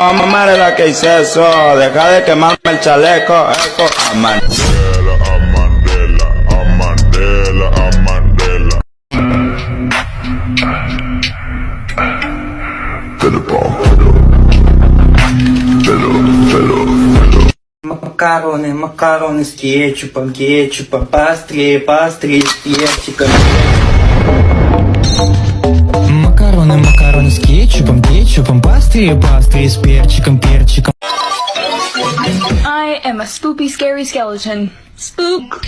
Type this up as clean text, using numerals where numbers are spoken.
Amarela, ¿qué hice eso? Deja de quemarme el chaleco, eco. Mandela, a Mandela, a Mandela. Макароны с кетчупом, пастри с перчиком. Макароны с кетчупом, пастри с перчиком. I am a spoopy, scary skeleton. Spook!